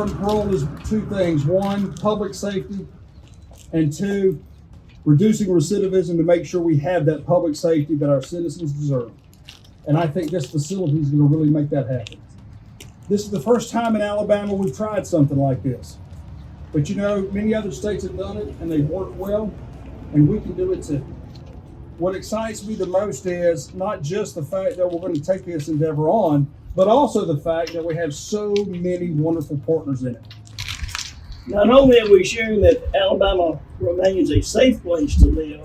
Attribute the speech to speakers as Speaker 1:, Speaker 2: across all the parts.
Speaker 1: and parole is two things. One, public safety, and two, reducing recidivism to make sure we have that public safety that our citizens deserve. And I think this facility is going to really make that happen. This is the first time in Alabama we've tried something like this. But you know, many other states have done it and they've worked well, and we can do it too. What excites me the most is not just the fact that we're going to take this endeavor on, but also the fact that we have so many wonderful partners in it.
Speaker 2: Not only are we sharing that Alabama remains a safe place to live,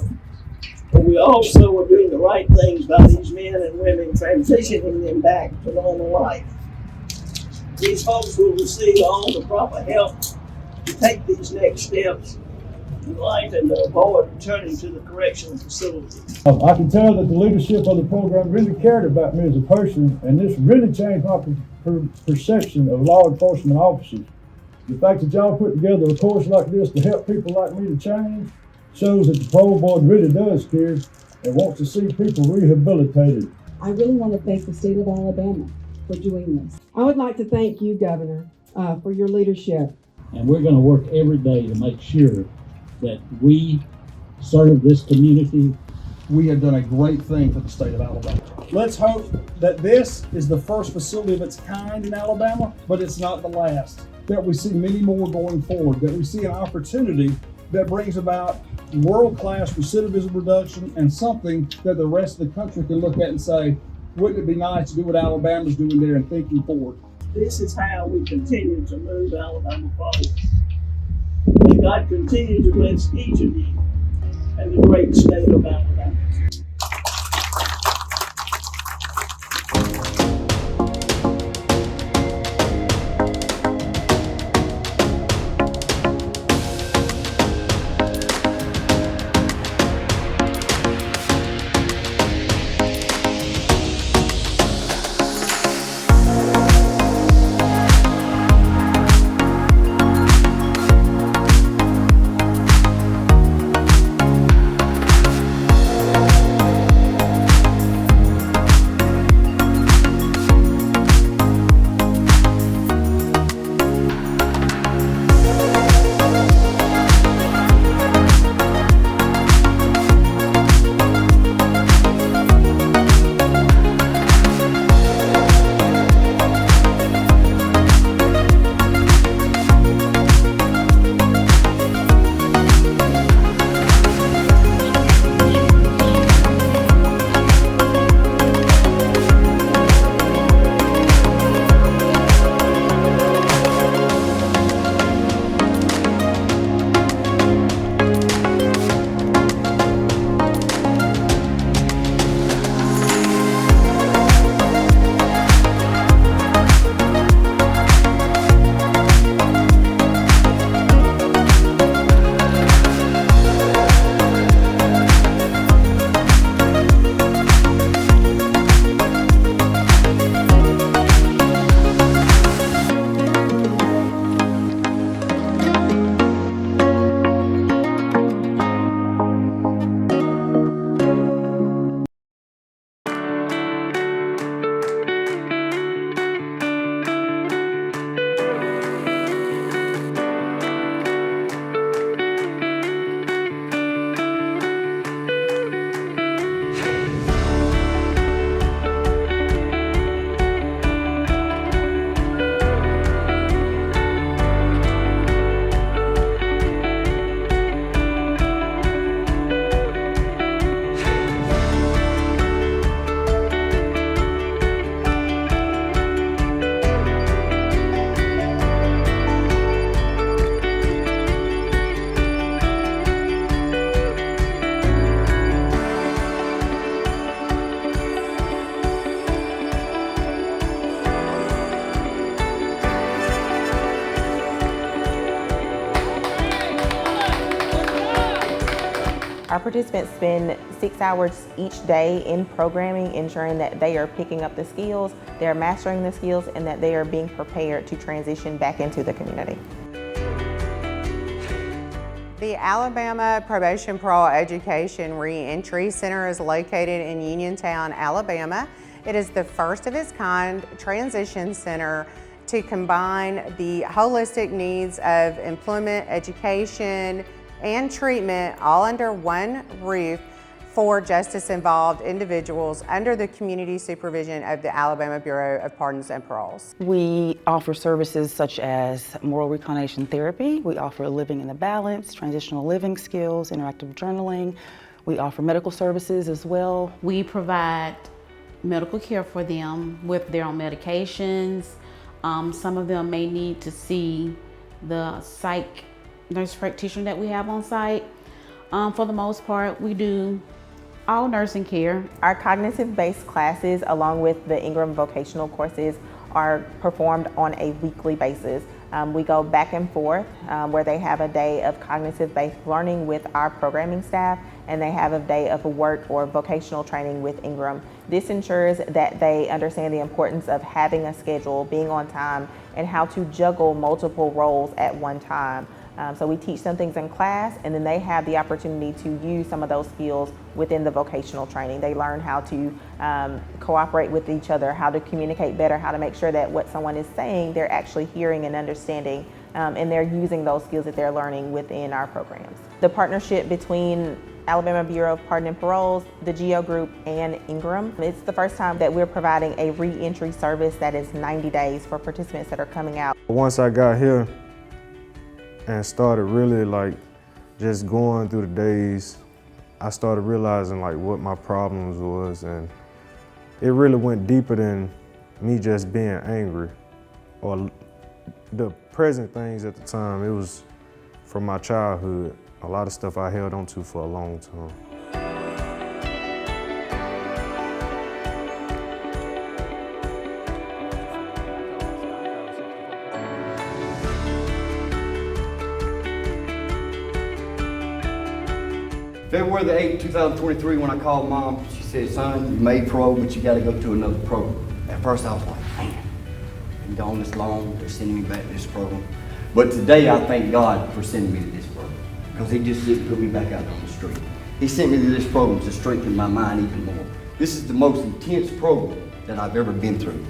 Speaker 2: but we also are doing the right things by these men and women, transitioning them back to normal life. These folks will receive all the proper help to take these next steps in life and to avoid returning to the correctional facility.
Speaker 3: I can tell that the leadership of the program really cared about me as a person, and this really changed my perception of law enforcement officers. The fact that y'all put together a course like this to help people like me to change shows that the parole board really does care and wants to see people rehabilitated.
Speaker 4: I really want to thank the state of Alabama for doing this. I would like to thank you, Governor, for your leadership.
Speaker 5: And we're going to work every day to make sure that we serve this community.
Speaker 1: We have done a great thing for the state of Alabama. Let's hope that this is the first facility of its kind in Alabama, but it's not the last. That we see many more going forward, that we see an opportunity that brings about world-class recidivism reduction and something that the rest of the country can look at and say, wouldn't it be nice to do what Alabama's doing there and thinking forward?
Speaker 2: This is how we continue to move Alabama forward. May God continue to bless each of you and the great state of Alabama.
Speaker 6: Our participants spend 6 hours each day in programming, ensuring that they are picking up the skills, they are mastering the skills, and that they are being prepared to transition back into the community.
Speaker 7: The Alabama Probation Parole Education Reentry Center is located in Uniontown, Alabama. It is the first of its kind transition center to combine the holistic needs of employment, education, and treatment all under one roof for justice-involved individuals under the community supervision of the Alabama Bureau of Pardons and Paroles.
Speaker 8: We offer services such as moral reclination therapy. We offer living in the balance, transitional living skills, interactive journaling. We offer medical services as well.
Speaker 9: We provide medical care for them with their own medications. Some of them may need to see the psych nurse practitioner that we have on site. For the most part, we do all nursing care.
Speaker 6: Our cognitive-based classes, along with the Ingram vocational courses, are performed on a weekly basis. We go back and forth where they have a day of cognitive-based learning with our programming staff, and they have a day of work or vocational training with Ingram. This ensures that they understand the importance of having a schedule, being on time, and how to juggle multiple roles at one time. So we teach some things in class, and then they have the opportunity to use some of those skills within the vocational training. They learn how to cooperate with each other, how to communicate better, how to make sure that what someone is saying, they're actually hearing and understanding, and they're using those skills that they're learning within our programs. The partnership between Alabama Bureau of Pardon and Paroles, the GEO Group, and Ingram. It's the first time that we're providing a re-entry service that is 90 days for participants that are coming out.
Speaker 10: Once I got here and started really like just going through the days, I started realizing like what my problems was, and it really went deeper than me just being angry or the present things at the time. It was from my childhood, a lot of stuff I held on to for a long time.
Speaker 11: February the 8th, 2023, when I called Mom, she said, son, you made parole, but you gotta go to another program. At first I was like, man, I've been gone this long, they're sending me back to this program. But today I thank God for sending me to this program, because He just didn't put me back out on the street. He sent me to this program to strengthen my mind even more. This is the most intense program that I've ever been through.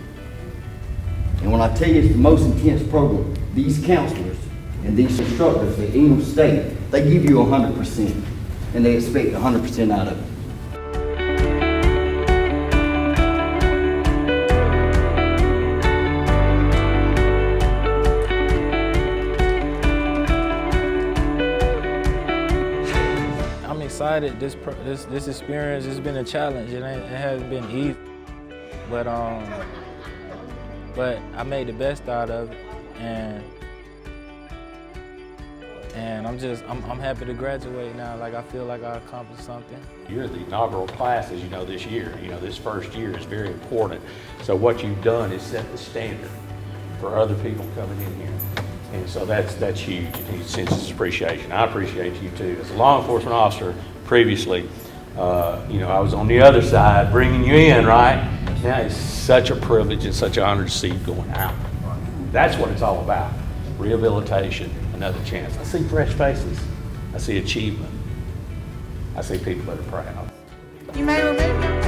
Speaker 11: And when I tell you it's the most intense program, these counselors and these instructors at Ingram State, they give you 100%. And they expect 100% out of it.
Speaker 12: I'm excited. This experience has been a challenge. It hasn't been easy, but I made the best out of it, and I'm happy to graduate now. Like, I feel like I accomplished something.
Speaker 13: You're the inaugural class, as you know, this year. You know, this first year is very important. So what you've done is set the standard for other people coming in here. And so that's huge. He senses appreciation. I appreciate you too. As a law enforcement officer previously, you know, I was on the other side bringing you in, right? Now it's such a privilege and such an honor to see you going out. That's what it's all about. Rehabilitation, another chance. I see fresh faces. I see achievement. I see people that are proud.
Speaker 7: You may remove your